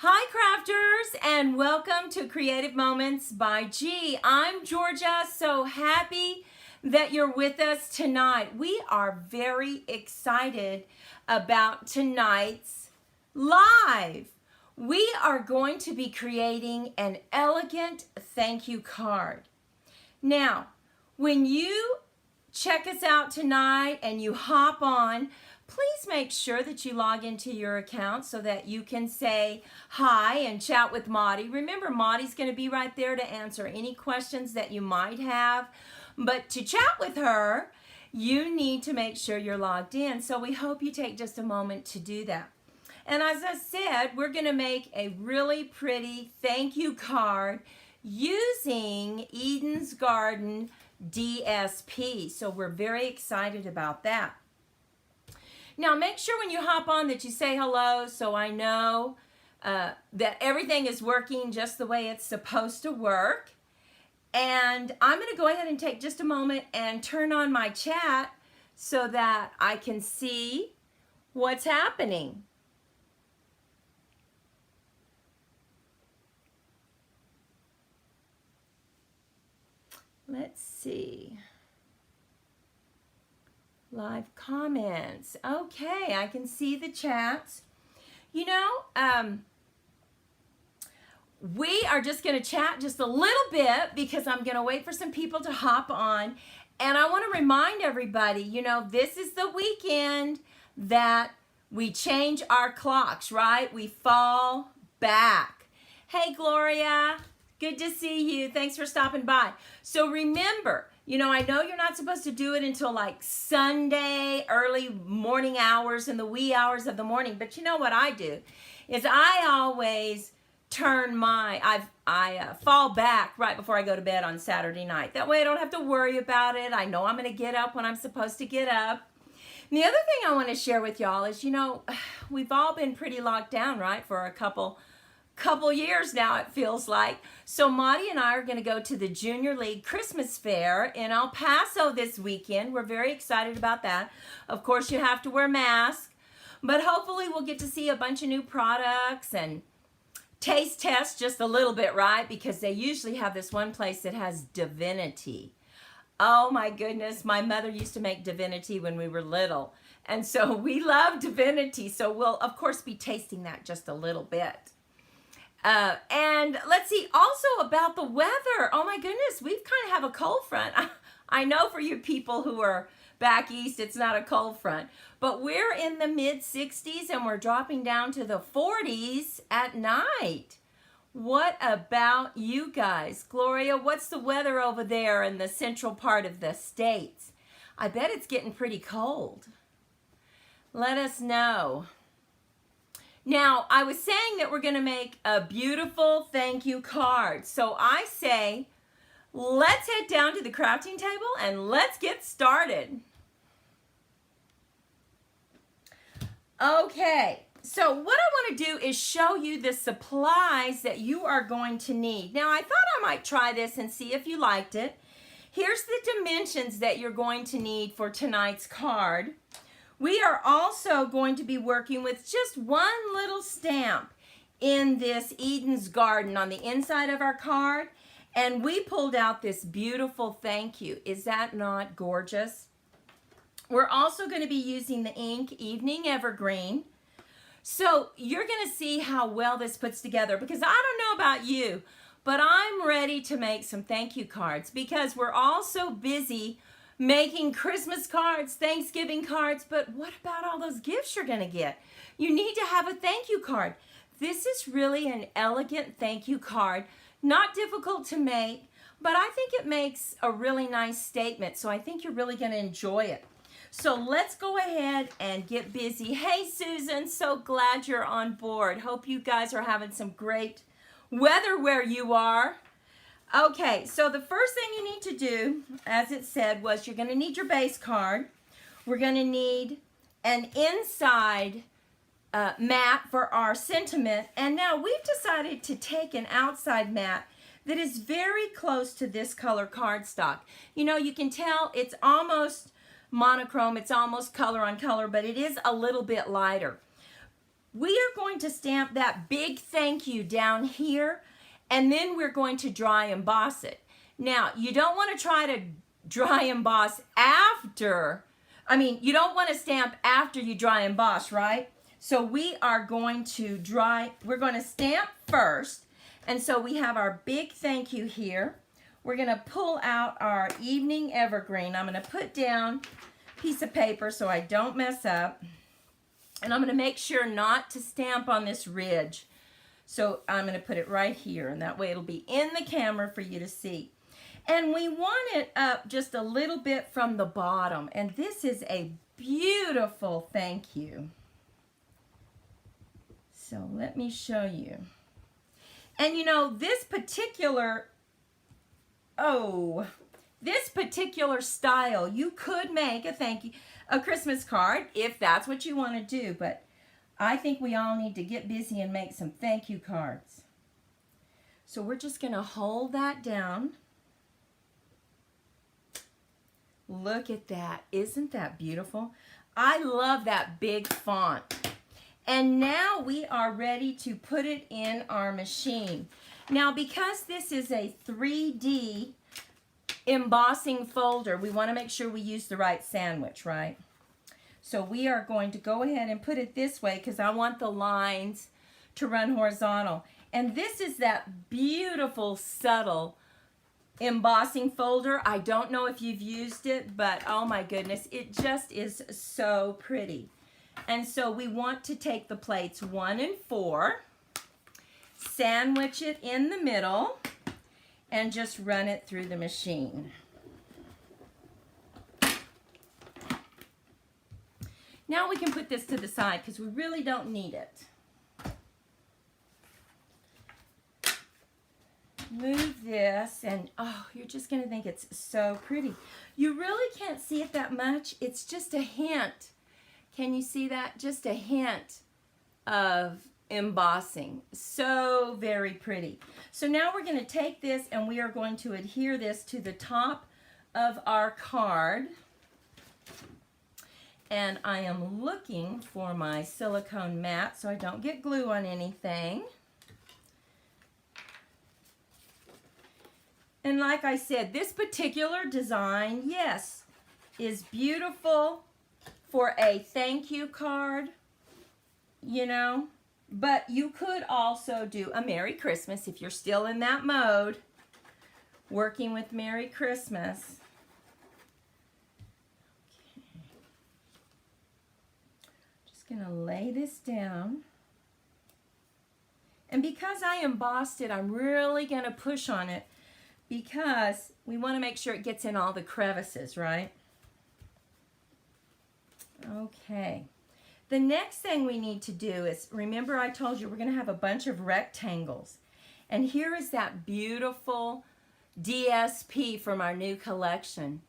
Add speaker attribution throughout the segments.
Speaker 1: Hi crafters, and welcome to Creative Moments by G. I'm Georgia, so happy that you're with us tonight. We are very excited about tonight's live. We are going to be creating an elegant thank you card. Now, when you check us out tonight and you hop on, please make sure that you log into your account so that you can say hi and chat with Maudie. Remember, Maudie's going to be right there to answer any questions that you might have. But to chat with her, you need to make sure you're logged in. So we hope you take just a moment to do that. And as I said, we're going to make a really pretty thank you card using Eden's Garden DSP. So we're very excited about that. Now make sure when you hop on that you say hello so I know that everything is working just the way it's supposed to work. And I'm going to go ahead and take just a moment and turn on my chat so that I can see what's happening. Let's see. Live comments. Okay, I can see the chats. You know, we are just going to chat just a little bit because I'm going to wait for some people to hop on. And I want to remind everybody, you know, this is the weekend that we change our clocks, right? We fall back. Hey, Gloria. Good to see you. Thanks for stopping by. So remember, you know, I know you're not supposed to do it until like Sunday, early morning hours in the wee hours of the morning. But you know what I do is I always turn I fall back right before I go to bed on Saturday night. That way I don't have to worry about it. I know I'm going to get up when I'm supposed to get up. And the other thing I want to share with y'all is, you know, we've all been pretty locked down, right, for a couple years now, it feels like. So Maudie and I are going to go to the Junior League Christmas Fair in El Paso this weekend. We're very excited about that. Of course, you have to wear masks, but hopefully we'll get to see a bunch of new products and taste test just a little bit, right? Because they usually have this one place that has divinity. Oh my goodness, my mother used to make divinity when we were little. And so we love divinity. So we'll, of course, be tasting that just a little bit. And let's see, also about the weather. Oh my goodness, we've kind of have a cold front. I know for you people who are back east, it's not a cold front. But we're in the mid-60s and we're dropping down to the 40s at night. What about you guys? Gloria, what's the weather over there in the central part of the States? I bet it's getting pretty cold. Let us know. Now, I was saying that we're going to make a beautiful thank you card. So I say, let's head down to the crafting table and let's get started. Okay, so what I want to do is show you the supplies that you are going to need. Now, I thought I might try this and see if you liked it. Here's the dimensions that you're going to need for tonight's card. We are also going to be working with just one little stamp in this Eden's Garden on the inside of our card. And we pulled out this beautiful thank you. Is that not gorgeous? We're also going to be using the ink Evening Evergreen. So you're going to see how well this puts together, because I don't know about you, but I'm ready to make some thank you cards because we're all so busy making Christmas cards, Thanksgiving cards, but what about all those gifts you're going to get? You need to have a thank you card. This is really an elegant thank you card, not difficult to make, but I think it makes a really nice statement, so I think you're really going to enjoy it. So let's go ahead and get busy. Hey, Susan, so glad you're on board. Hope you guys are having some great weather where you are. Okay, so the first thing you need to do, as it said, was you're going to need your base card. We're going to need an inside mat for our sentiment. And now we've decided to take an outside mat that is very close to this color cardstock. You know, you can tell it's almost monochrome, it's almost color on color, but it is a little bit lighter. we are going to stamp that big thank you down here, and then we're going to dry emboss it. Now, you don't want to try to dry emboss after, you don't want to stamp after you dry emboss, right? So we are going to we're going to stamp first, and so we have our big thank you here. We're going to pull out our evening evergreen. I'm going to put down a piece of paper so I don't mess up. And I'm going to make sure not to stamp on this ridge. So I'm going to put it right here, and that way it'll be in the camera for you to see. And we want it up just a little bit from the bottom. And this is a beautiful thank you. So let me show you. And you know, this particular style, you could make a Christmas card if that's what you want to do, but I think we all need to get busy and make some thank you cards. So we're just going to hold that down. Look at that. Isn't that beautiful? I love that big font. And now we are ready to put it in our machine. Now, because this is a 3D embossing folder, we want to make sure we use the right sandwich, right? So we are going to go ahead and put it this way because I want the lines to run horizontal. And this is that beautiful, subtle embossing folder. I don't know if you've used it, but oh my goodness, it just is so pretty. And so we want to take the plates 1 and 4, sandwich it in the middle, and just run it through the machine. Now we can put this to the side because we really don't need it. Move this, and oh, you're just going to think it's so pretty. You really can't see it that much. It's just a hint. Can you see that? Just a hint of embossing. So very pretty. So now we're going to take this and we are going to adhere this to the top of our card. And I am looking for my silicone mat so I don't get glue on anything. And like I said, this particular design, yes, is beautiful for a thank you card, you know, but you could also do a Merry Christmas if you're still in that mode, working with Merry Christmas. Okay. Just gonna lay this down. And because I embossed it, I'm really gonna push on it because we want to make sure it gets in all the crevices, right? Okay. The next thing we need to do is, remember I told you we're going to have a bunch of rectangles. And here is that beautiful DSP from our new collection,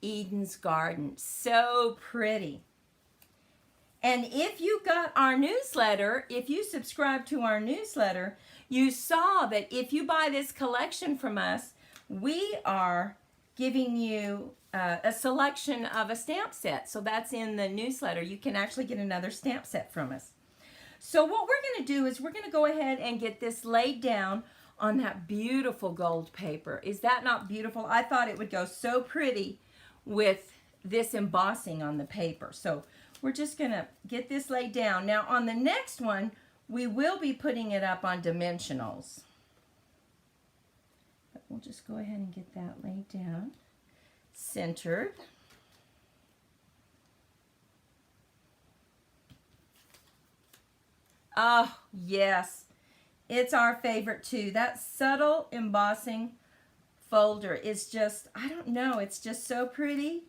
Speaker 1: Eden's Garden. So pretty. And if you got our newsletter, if you subscribe to our newsletter, you saw that if you buy this collection from us, we are giving you a selection of a stamp set. So that's in the newsletter. You can actually get another stamp set from us. So what we're going to do is we're going to go ahead and get this laid down on that beautiful gold paper. Is that not beautiful? I thought it would go so pretty with this embossing on the paper. So we're just going to get this laid down. Now on the next one, we will be putting it up on dimensionals. But we'll just go ahead and get that laid down. Centered. Oh, yes. It's our favorite too. That subtle embossing folder is just, I don't know, it's just so pretty.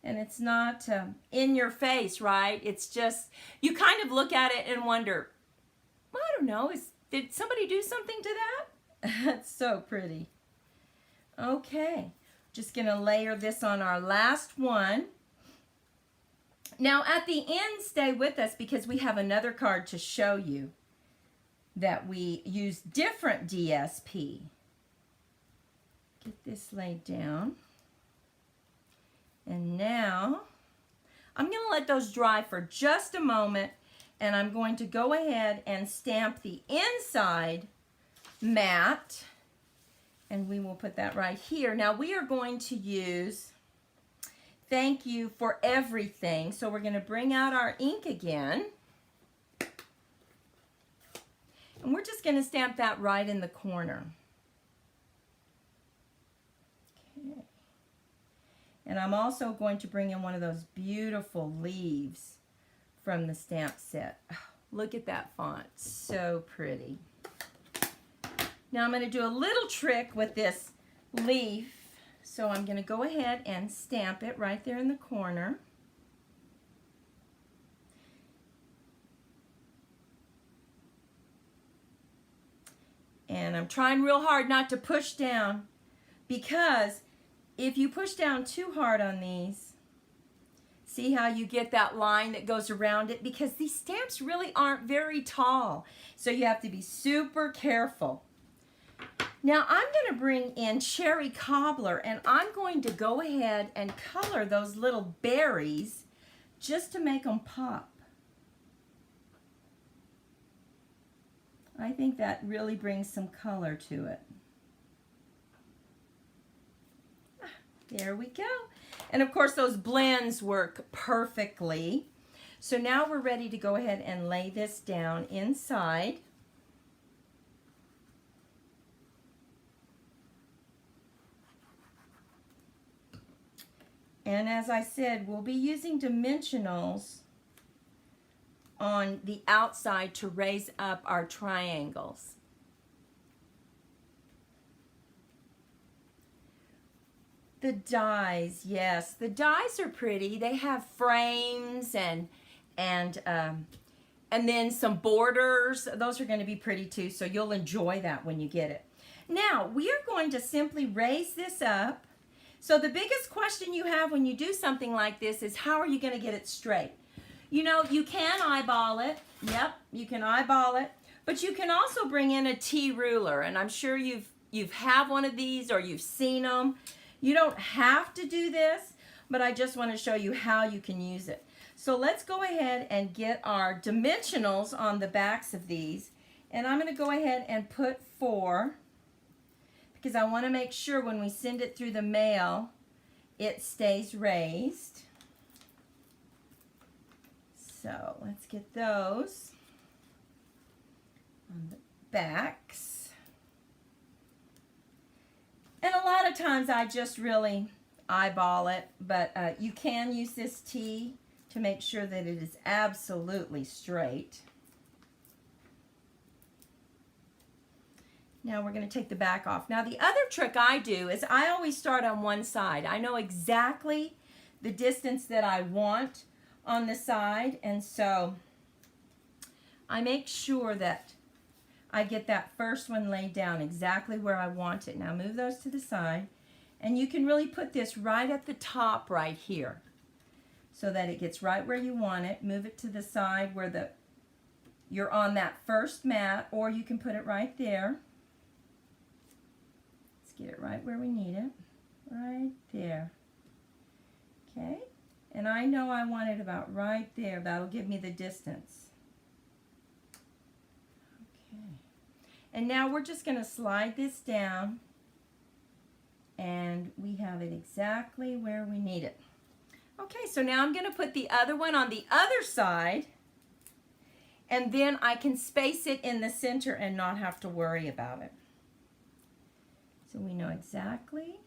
Speaker 1: And it's not in your face, right? It's just, you kind of look at it and wonder, I don't know, did somebody do something to that? That's so pretty. Okay. Just going to layer this on our last one. Now at the end, stay with us because we have another card to show you that we use different DSP. Get this laid down. And now I'm going to let those dry for just a moment and I'm going to go ahead and stamp the inside mat, and we will put that right here. Now we are going to use Thank You for Everything. So we're going to bring out our ink again, and we're just going to stamp that right in the corner. Okay. And I'm also going to bring in one of those beautiful leaves from the stamp set. Oh, look at that font, so pretty. Now I'm going to do a little trick with this leaf. So I'm going to go ahead and stamp it right there in the corner. And I'm trying real hard not to push down, because if you push down too hard on these, see how you get that line that goes around it? Because these stamps really aren't very tall, so you have to be super careful. Now I'm going to bring in Cherry Cobbler, and I'm going to go ahead and color those little berries just to make them pop. I think that really brings some color to it. There we go. And of course those blends work perfectly. So now we're ready to go ahead and lay this down inside. And as I said, we'll be using dimensionals on the outside to raise up our triangles. The dies, yes, the dies are pretty. They have frames and then some borders. Those are going to be pretty too, so you'll enjoy that when you get it. Now, we are going to simply raise this up. So the biggest question you have when you do something like this is, how are you going to get it straight? You know, you can eyeball it. Yep, you can eyeball it. But you can also bring in a T ruler, and I'm sure you've have one of these or you've seen them. You don't have to do this, but I just want to show you how you can use it. So let's go ahead and get our dimensionals on the backs of these. And I'm going to go ahead and put 4, because I want to make sure when we send it through the mail, it stays raised. So let's get those on the backs. And a lot of times I just really eyeball it, but you can use this T to make sure that it is absolutely straight. Now we're going to take the back off. Now the other trick I do is I always start on one side. I know exactly the distance that I want on the side, and so I make sure that I get that first one laid down exactly where I want it. Now move those to the side, and you can really put this right at the top right here so that it gets right where you want it. Move it to the side where you're on that first mat, or you can put it right there. Get it right where we need it, right there. Okay, and I know I want it about right there. That'll give me the distance. Okay, and now we're just going to slide this down, and we have it exactly where we need it. Okay, so now I'm going to put the other one on the other side, and then I can space it in the center and not have to worry about it. So we know exactly.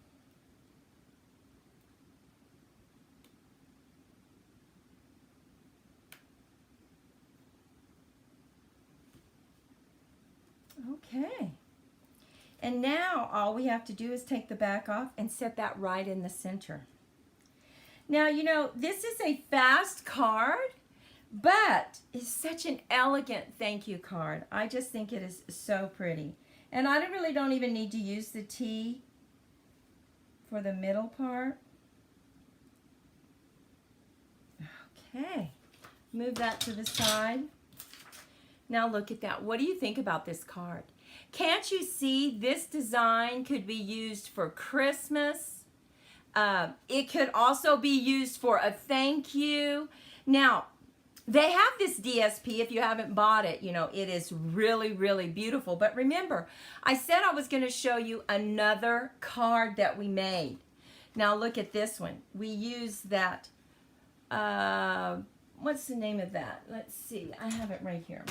Speaker 1: Okay. And now all we have to do is take the back off and set that right in the center. Now, you know, this is a fast card, but it's such an elegant thank you card. I just think it is so pretty. And I really don't even need to use the T for the middle part. Okay, move that to the side. Now look at that. What do you think about this card? Can't you see this design could be used for Christmas? It could also be used for a thank you. Now, They have this DSP if you haven't bought it. You know, it is really, really beautiful. But remember, I said I was going to show you another card that we made. Now look at this one. We used that, what's the name of that? Let's see. I have it right here.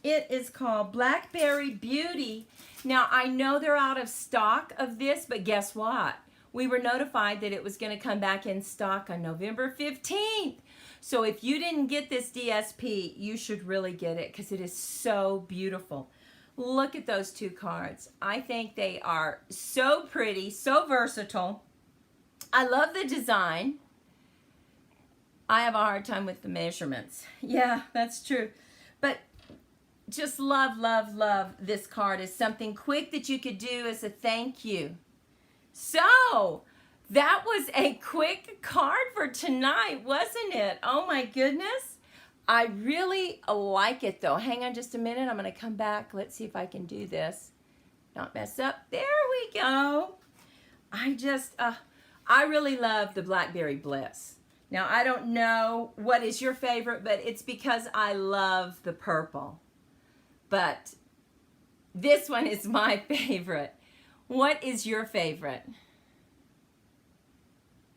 Speaker 1: It is called Blackberry Beauty. Now, I know they're out of stock of this, but guess what? We were notified that it was going to come back in stock on November 15th. So if you didn't get this DSP, you should really get it because it is so beautiful. Look at those two cards. I think they are so pretty, so versatile. I love the design. I have a hard time with the measurements. Yeah, that's true. But just love, love, love this card. Is something quick that you could do as a thank you. So, that was a quick card for tonight, wasn't it? Oh my goodness. I really like it though. Hang on just a minute. I'm going to come back. Let's see if I can do this. Not mess up. There we go. I really love the Blackberry Bliss. Now, I don't know what is your favorite, but it's because I love the purple. But this one is my favorite. What is your favorite?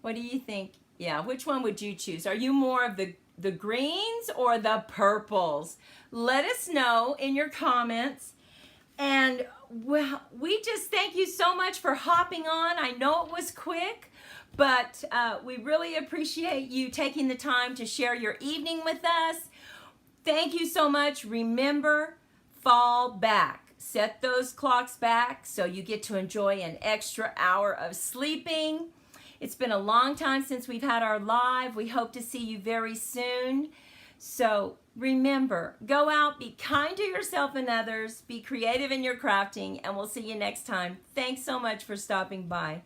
Speaker 1: What do you think? Yeah, which one would you choose? Are you more of the greens or the purples? Let us know in your comments. And well, we just thank you so much for hopping on. I know it was quick, but we really appreciate you taking the time to share your evening with us. Thank you so much. Remember, fall back. Set those clocks back so you get to enjoy an extra hour of sleeping. It's been a long time since we've had our live. We hope to see you very soon. So remember, go out, be kind to yourself and others, be creative in your crafting, and we'll see you next time. Thanks so much for stopping by.